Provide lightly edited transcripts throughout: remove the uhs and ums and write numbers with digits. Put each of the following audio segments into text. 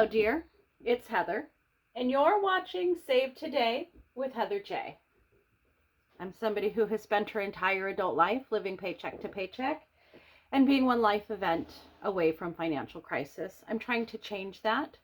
Hello, dear. It's Heather, and you're watching Save Today with Heather J. I'm somebody who has spent her entire adult life living paycheck to paycheck and being one life event away from financial crisis. I'm trying to change that,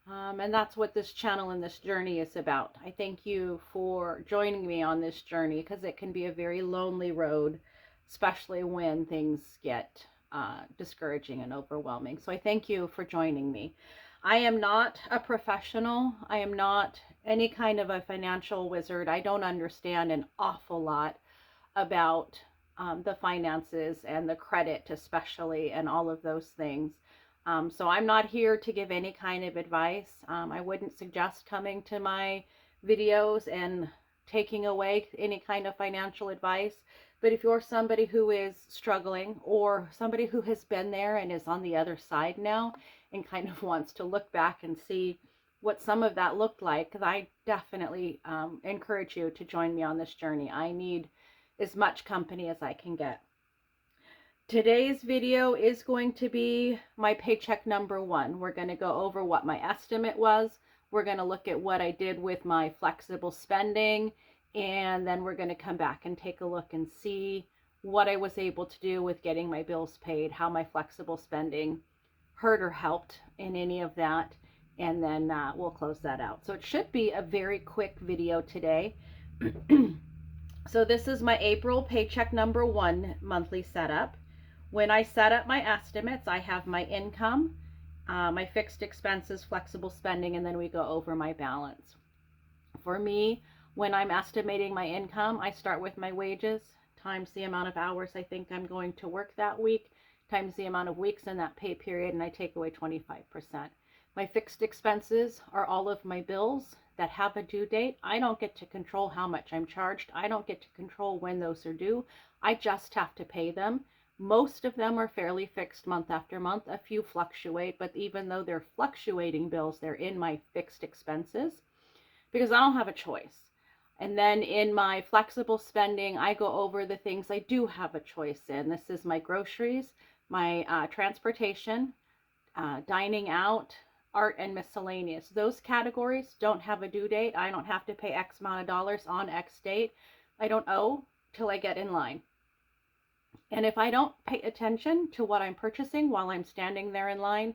and that's what this channel and this journey is about. I thank you for joining me on this journey because it can be a very lonely road, especially when things get discouraging and overwhelming. So I thank you for joining me. I am not a professional. I am not any kind of a financial wizard. I don't understand an awful lot about the finances and the credit especially and all of those things. So I'm not here to give any kind of advice. I wouldn't suggest coming to my videos and taking away any kind of financial advice. But if you're somebody who is struggling or somebody who has been there and is on the other side now and kind of wants to look back and see what some of that looked like, I definitely encourage you to join me on this journey. I need as much company as I can get. Today's video is going to be my paycheck number one. We're going to go over what my estimate was. We're going to look at what I did with my flexible spending, and then we're going to come back and take a look and see what I was able to do with getting my bills paid, how my flexible spending hurt or helped in any of that, and then we'll close that out. So it should be a very quick video today. So this is my April paycheck number one monthly setup. When I set up my estimates, I have my income, my fixed expenses, flexible spending, and then we go over my balance. For me, when I'm estimating my income, I start with my wages times the amount of hours I think I'm going to work that week, times the amount of weeks in that pay period, and I take away 25%. My fixed expenses are all of my bills that have a due date. I don't get to control how much I'm charged. I don't get to control when those are due. I just have to pay them. Most of them are fairly fixed month after month. A few fluctuate, but even though they're fluctuating bills, they're in my fixed expenses because I don't have a choice. And then in my flexible spending, I go over the things I do have a choice in. This is my groceries, my transportation, dining out, art, and miscellaneous. Those categories don't have a due date. I don't have to pay X amount of dollars on X date. I don't owe till I get in line. And if I don't pay attention to what I'm purchasing while I'm standing there in line,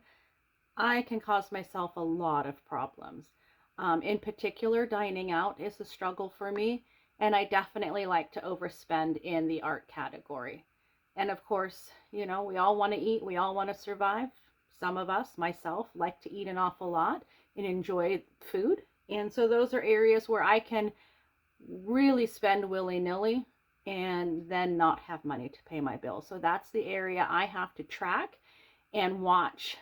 I can cause myself a lot of problems. In particular, dining out is a struggle for me, and I definitely like to overspend in the art category. And of course, you know, we all want to eat, we all want to survive. Some of us, myself, like to eat an awful lot and enjoy food. And so those are areas where I can really spend willy-nilly and then not have money to pay my bills. So that's the area I have to track and watch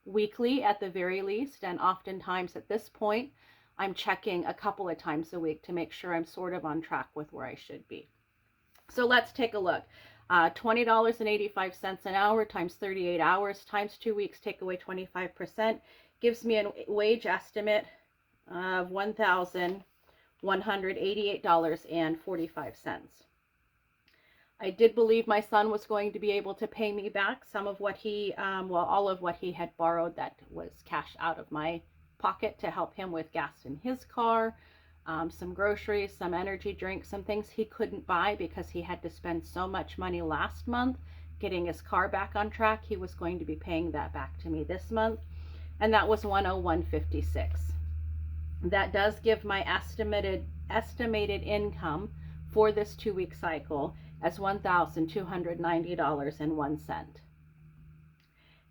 weekly at the very least. And oftentimes at this point, I'm checking a couple of times a week to make sure I'm sort of on track with where I should be. So let's take a look. $20.85 an hour times 38 hours times 2 weeks, take away 25%, gives me a wage estimate of $1,188.45. I did believe my son was going to be able to pay me back some of what he, all of what he had borrowed that was cash out of my pocket to help him with gas in his car, some groceries, some energy drinks, some things he couldn't buy because he had to spend so much money last month getting his car back on track. He was going to be paying that back to me this month, and that was $101.56. That does give my estimated income for this 2-week cycle as $1,290.01.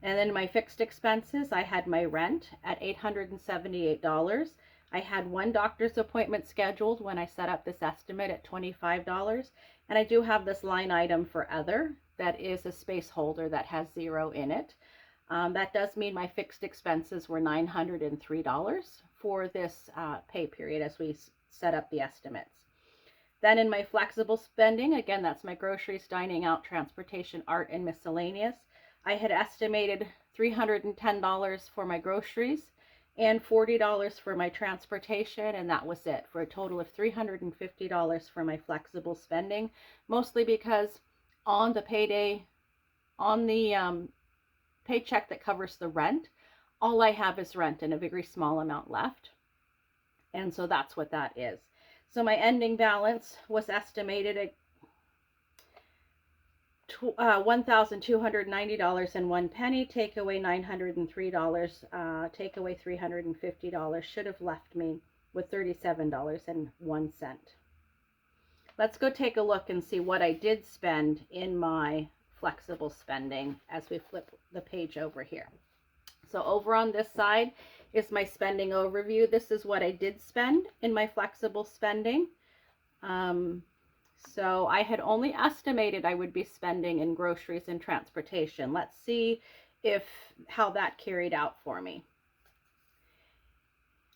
And then my fixed expenses, I had my rent at $878. I had one doctor's appointment scheduled when I set up this estimate at $25. And I do have this line item for other that is a space holder that has 0 in it. That does mean my fixed expenses were $903 for this pay period as we set up the estimates. Then in my flexible spending, again, that's my groceries, dining out, transportation, art, and miscellaneous. I had estimated $310 for my groceries and $40 for my transportation, and that was it, for a total of $350 for my flexible spending, mostly because on the payday, on the paycheck that covers the rent, all I have is rent and a very small amount left. And so that's what that is. So my ending balance was estimated at $1,290.01. Take away $903. Take away $350. Should have left me with $37.01. Let's go take a look and see what I did spend in my flexible spending as we flip the page over here. So over on this side is my spending overview. This is what I did spend in my flexible spending. So I had only estimated I would be spending in groceries and transportation. Let's see how that carried out for me.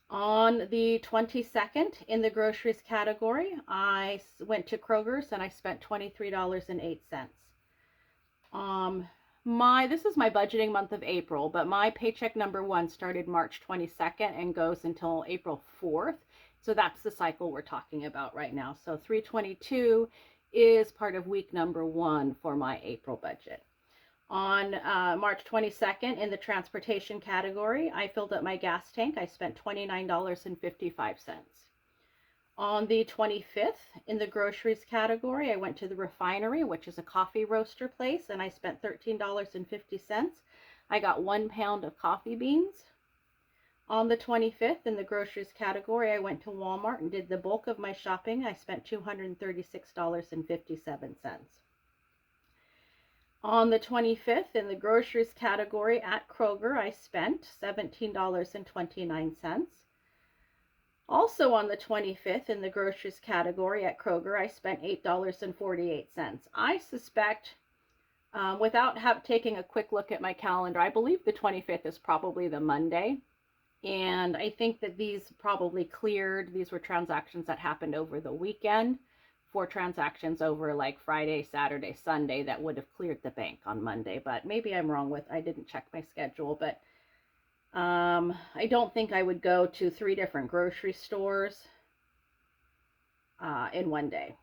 On the 22nd, in the groceries category, I went to Kroger's and I spent $23.08. This is my budgeting month of April, but my paycheck number 1 started March 22nd and goes until April 4th. So that's the cycle we're talking about right now. So 322 is part of week number 1 for my April budget. On March 22nd, in the transportation category, I filled up my gas tank. I spent $29.55. On the 25th, in the groceries category, I went to the refinery, which is a coffee roaster place, and I spent $13.50. I got 1 pound of coffee beans. On the 25th, in the groceries category, I went to Walmart and did the bulk of my shopping. I spent $236.57. On the 25th, in the groceries category at Kroger, I spent $17.29. Also on the 25th, in the groceries category at Kroger, I spent $8.48. I suspect, without taking a quick look at my calendar, I believe the 25th is probably the Monday. And I think that these probably cleared. These were transactions that happened over the weekend. For transactions over like Friday, Saturday, Sunday that would have cleared the bank on Monday. But maybe I'm wrong I didn't check my schedule. But I don't think I would go to 3 different grocery stores in one day.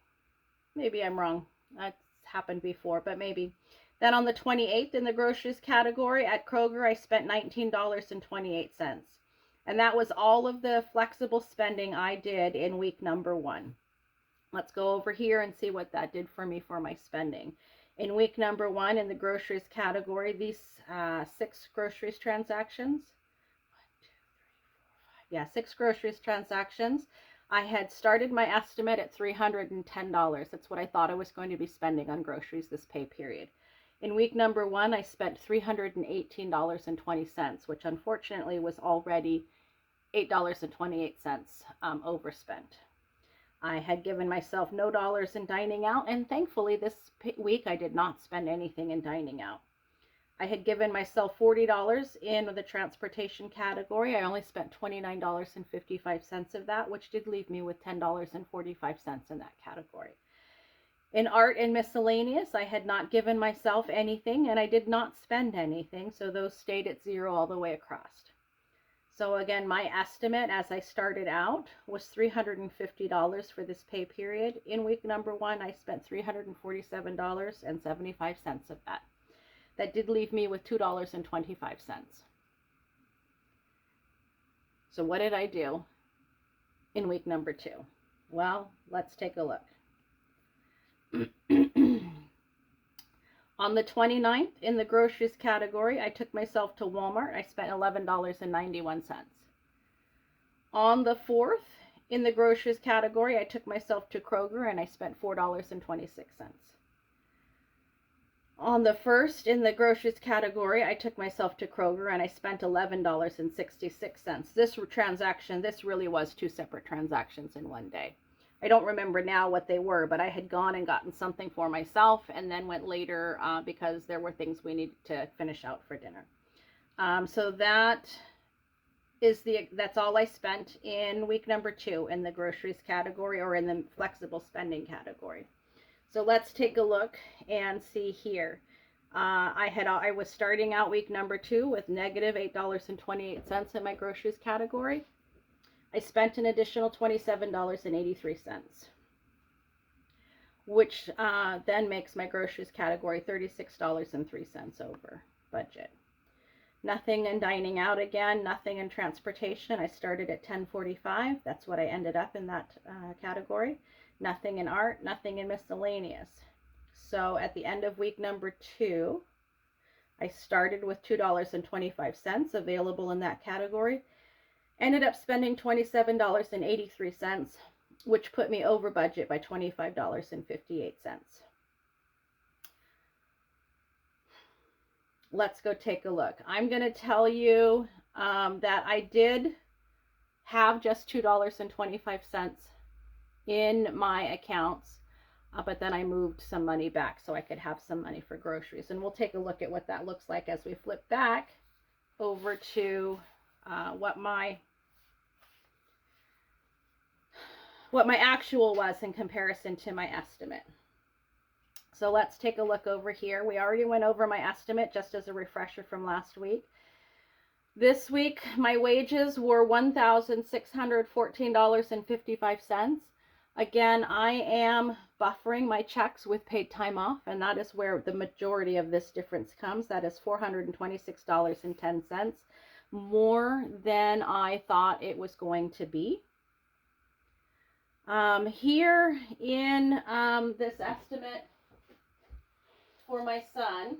Maybe I'm wrong. That's happened before, but maybe. Then on the 28th, in the groceries category at Kroger, I spent $19.28. And that was all of the flexible spending I did in week number 1. Let's go over here and see what that did for me for my spending. In week number 1, in the groceries category, these 6 groceries transactions. 6 groceries transactions. I had started my estimate at $310. That's what I thought I was going to be spending on groceries this pay period. In week number 1, I spent $318.20, which unfortunately was already $8.28 overspent. I had given myself no dollars in dining out, and thankfully this week I did not spend anything in dining out. I had given myself $40 in the transportation category. I only spent $29.55 of that, which did leave me with $10.45 in that category. In art and miscellaneous, I had not given myself anything, and I did not spend anything, so those stayed at 0 all the way across. So again, my estimate as I started out was $350 for this pay period. In week number 1, I spent $347.75 of that. That did leave me with $2.25. So what did I do in week number 2? Well, let's take a look. On the 29th, in the groceries category, I took myself to Walmart. I spent $11.91. On the 4th, in the groceries category, I took myself to Kroger and I spent $4.26. On the 1st, in the groceries category, I took myself to Kroger and I spent $11.66. This really was 2 separate transactions in one day. I don't remember now what they were, but I had gone and gotten something for myself and then went later because there were things we needed to finish out for dinner. So that's all I spent in week number 2 in the groceries category or in the flexible spending category. So let's take a look and see here. I was starting out week number 2 with negative $8.28 in my groceries category. I spent an additional $27.83, which then makes my groceries category $36.03 over budget. Nothing in dining out again, nothing in transportation. I started at 1045. That's what I ended up in that category. Nothing in art, nothing in miscellaneous. So at the end of week number 2, I started with $2.25 available in that category. Ended up spending $27.83, which put me over budget by $25.58. Let's go take a look. I'm going to tell you that I did have just $2.25 in my accounts, but then I moved some money back so I could have some money for groceries. And we'll take a look at what that looks like as we flip back over to what my actual was in comparison to my estimate. So let's take a look over here. We already went over my estimate just as a refresher from last week. This week, my wages were $1,614.55. Again, I am buffering my checks with paid time off, and that is where the majority of this difference comes. That is $426.10, more than I thought it was going to be. Here in this estimate for my son,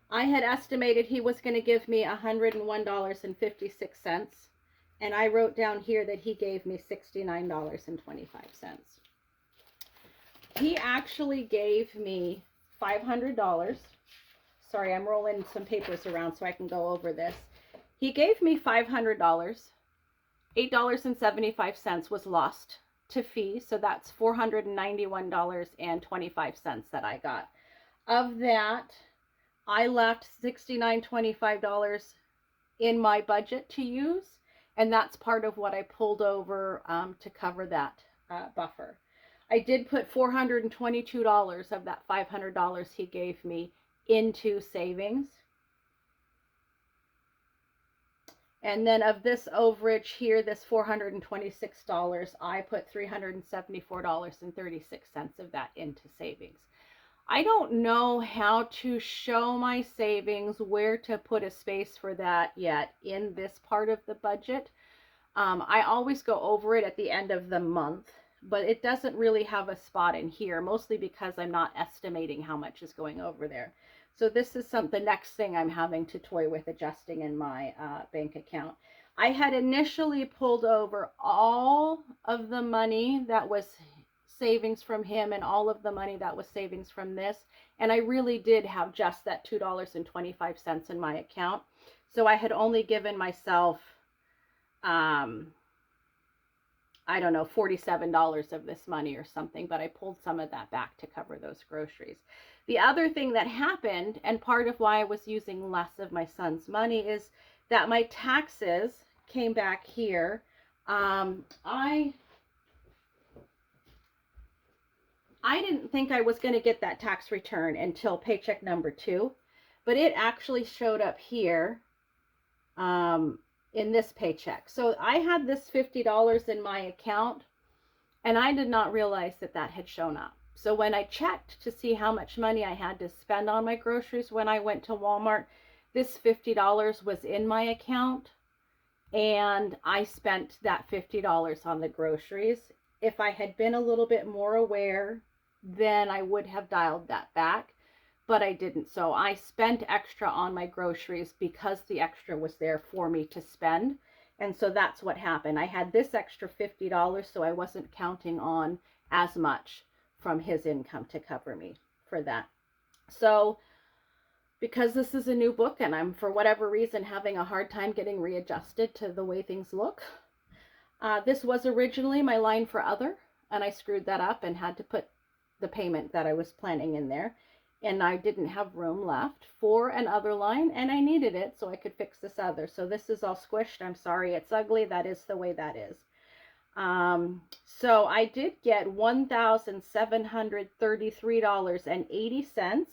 I had estimated he was going to give me $101.56, and I wrote down here that he gave me $69.25. He actually gave me $500. Sorry, I'm rolling some papers around so I can go over this. He gave me $500. $8.75 was lost to fee, so that's $491.25 that I got. Of that, I left $69.25 in my budget to use, and that's part of what I pulled over to cover that buffer. I did put $422 of that $500 he gave me into savings. And then of this overage here, this $426, I put $374.36 of that into savings. I don't know how to show my savings, where to put a space for that yet in this part of the budget. I always go over it at the end of the month, but it doesn't really have a spot in here, mostly because I'm not estimating how much is going over there. So this is the next thing I'm having to toy with adjusting in my bank account. I had initially pulled over all of the money that was savings from him and all of the money that was savings from this, and I really did have just that $2.25 in my account. So I had only given myself I don't know, $47 of this money or something, but I pulled some of that back to cover those groceries. The other thing that happened, and part of why I was using less of my son's money, is that my taxes came back here. I didn't think I was going to get that tax return until paycheck number 2, but it actually showed up here in this paycheck. So I had this $50 in my account, and I did not realize that that had shown up. So when I checked to see how much money I had to spend on my groceries when I went to Walmart, this $50 was in my account, and I spent that $50 on the groceries. If I had been a little bit more aware, then I would have dialed that back, but I didn't. So I spent extra on my groceries because the extra was there for me to spend. And so that's what happened. I had this extra $50, so I wasn't counting on as much from his income to cover me for that. So because this is a new book and I'm, for whatever reason, having a hard time getting readjusted to the way things look, this was originally my line for other, and I screwed that up and had to put the payment that I was planning in there. And I didn't have room left for an other line, and I needed it so I could fix this other. So this is all squished. I'm sorry, it's ugly. That is the way that is. So I did get $1,733.80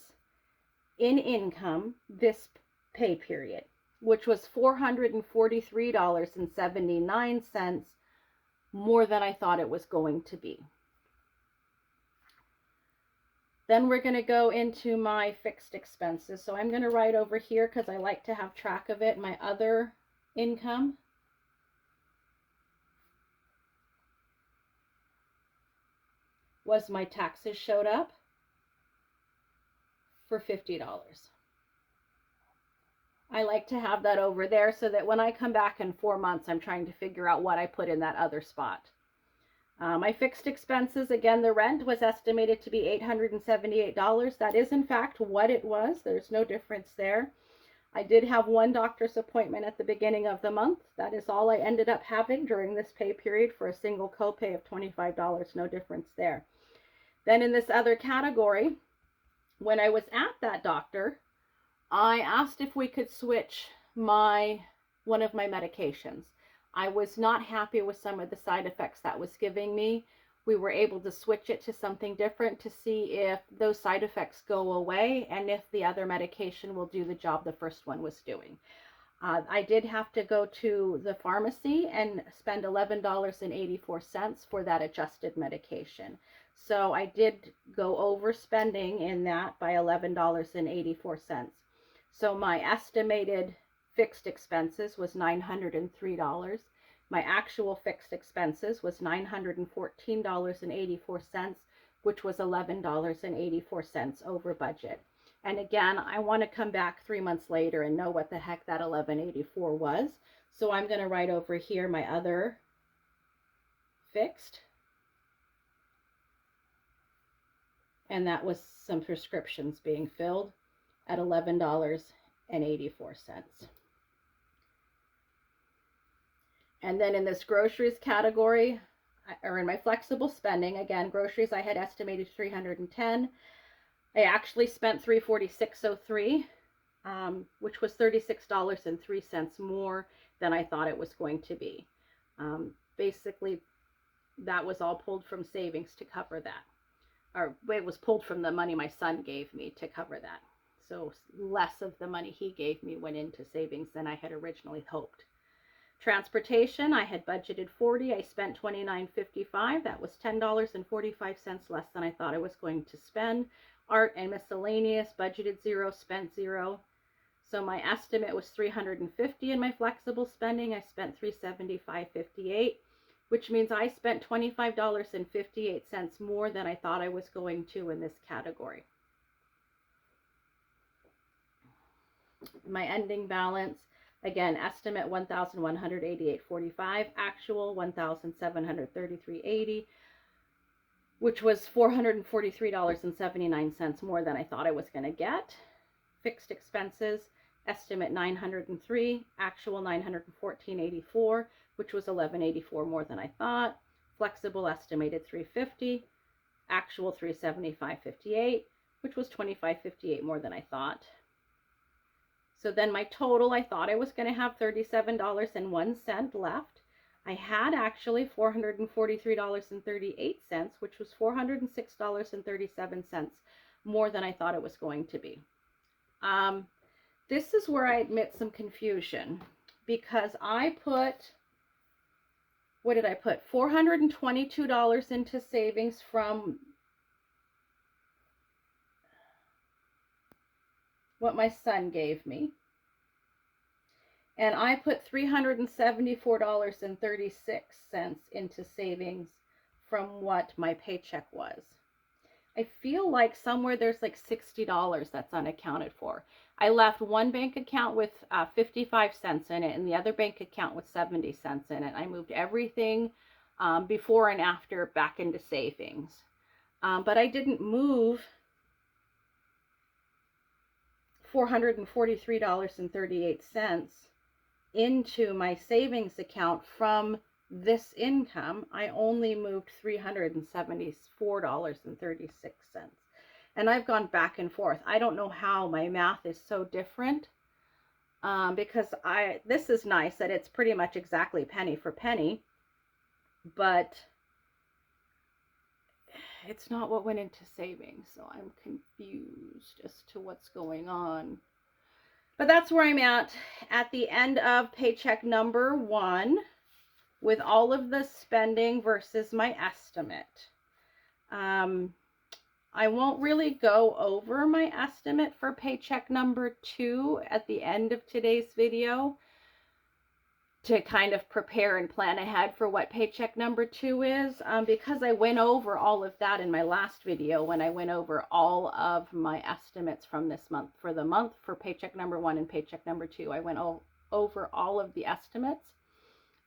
in income this pay period, which was $443.79 more than I thought it was going to be. Then we're going to go into my fixed expenses. So I'm going to write over here because I like to have track of it, my other income. Was my taxes showed up for $50. I like to have that over there so that when I come back in 4 months, I'm trying to figure out what I put in that other spot. My fixed expenses, again, the rent was estimated to be $878. That is, in fact, what it was. There's no difference there. I did have one doctor's appointment at the beginning of the month. That is all I ended up having during this pay period for a single copay of $25. No difference there. Then in this other category, when I was at that doctor, I asked if we could switch one of my medications. I was not happy with some of the side effects that was giving me. We were able to switch it to something different to see if those side effects go away and if the other medication will do the job the first one was doing. I did have to go to the pharmacy and spend $11.84 for that adjusted medication. So I did go overspending in that by $11.84. So my estimated fixed expenses was $903. My actual fixed expenses was $914.84, which was $11.84 over budget. And again, I want to come back 3 months later and know what the heck that $11.84 was. So I'm going to write over here my other fixed. And that was some prescriptions being filled at $11.84. And then in this groceries category, or in my flexible spending, again, groceries I had estimated $310. I actually spent $346.03, which was $36.03 more than I thought it was going to be. Basically, that was all pulled from savings to cover that. Or it was pulled from the money my son gave me to cover that. So less of the money he gave me went into savings than I had originally hoped. Transportation, I had budgeted $40. I spent $29.55. That was $10.45 less than I thought I was going to spend. Art and miscellaneous, budgeted $0, spent $0. So my estimate was $350 in my flexible spending. I spent $375.58, which means I spent $25.58 more than I thought I was going to in this category. My ending balance, again, estimate $1,188.45, actual $1,733.80, which was $443.79 more than I thought I was going to get. Fixed expenses, estimate $903, actual $914.84, which was $11.84 more than I thought. Flexible estimated $350, actual $375.58, which was $25.58 more than I thought. So then my total, I thought I was going to have $37.01 left. I had actually $443.38, which was $406.37 more than I thought it was going to be. This is where I admit some confusion, because I put, what did I put? $422 into savings from what my son gave me. And I put $374.36 into savings from what my paycheck was. I feel like somewhere there's like $60 that's unaccounted for. I left one bank account with 55 cents in it and the other bank account with 70 cents in it. I moved everything before and after back into savings. But I didn't move $443.38 into my savings account from this income. I only moved $374.36. And I've gone back and forth. I don't know how my math is so different, because this is nice that it's pretty much exactly penny for penny, but it's not what went into savings. So I'm confused as to what's going on. But that's where I'm at the end of paycheck number 1 with all of the spending versus my estimate. I won't really go over my estimate for paycheck number 2 at the end of today's video to kind of prepare and plan ahead for what paycheck number 2 is, because I went over all of that in my last video when I went over all of my estimates from this month. For the month for paycheck number 1 and paycheck number 2, I went over all of the estimates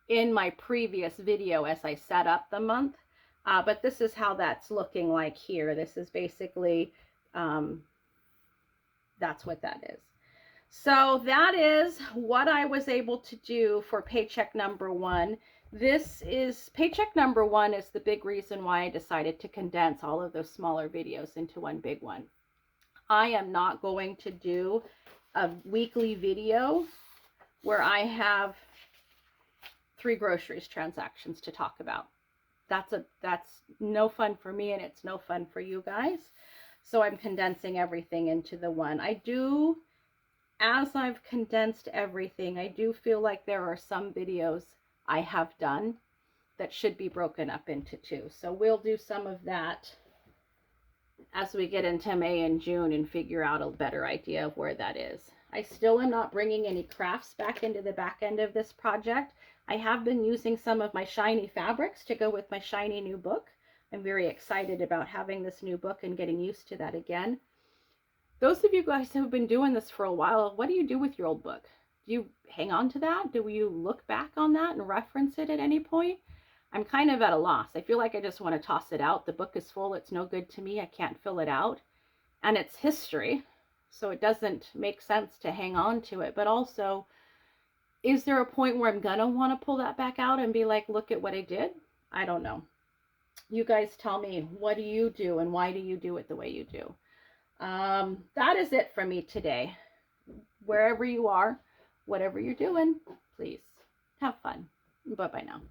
in my previous video as I set up the month. But this is how that's looking like here. This is basically, that's what that is. So that is what I was able to do for paycheck number 1. This is, paycheck number 1 is the big reason why I decided to condense all of those smaller videos into one big one. I am not going to do a weekly video where I have 3 groceries transactions to talk about. That's no fun for me, and it's no fun for you guys. So I'm condensing everything into the one. As I've condensed everything, I do feel like there are some videos I have done that should be broken up into 2. So we'll do some of that as we get into May and June and figure out a better idea of where that is. I still am not bringing any crafts back into the back end of this project. I have been using some of my shiny fabrics to go with my shiny new book. I'm very excited about having this new book and getting used to that again. Those of you guys who have been doing this for a while, what do you do with your old book? Do you hang on to that? Do you look back on that and reference it at any point? I'm kind of at a loss. I feel like I just want to toss it out. The book is full. It's no good to me. I can't fill it out. And it's history, so it doesn't make sense to hang on to it. But also, is there a point where I'm going to want to pull that back out and be like, look at what I did? I don't know. You guys tell me, what do you do and why do you do it the way you do? That is it for me today. Wherever you are, whatever you're doing, please have fun. Bye-bye now.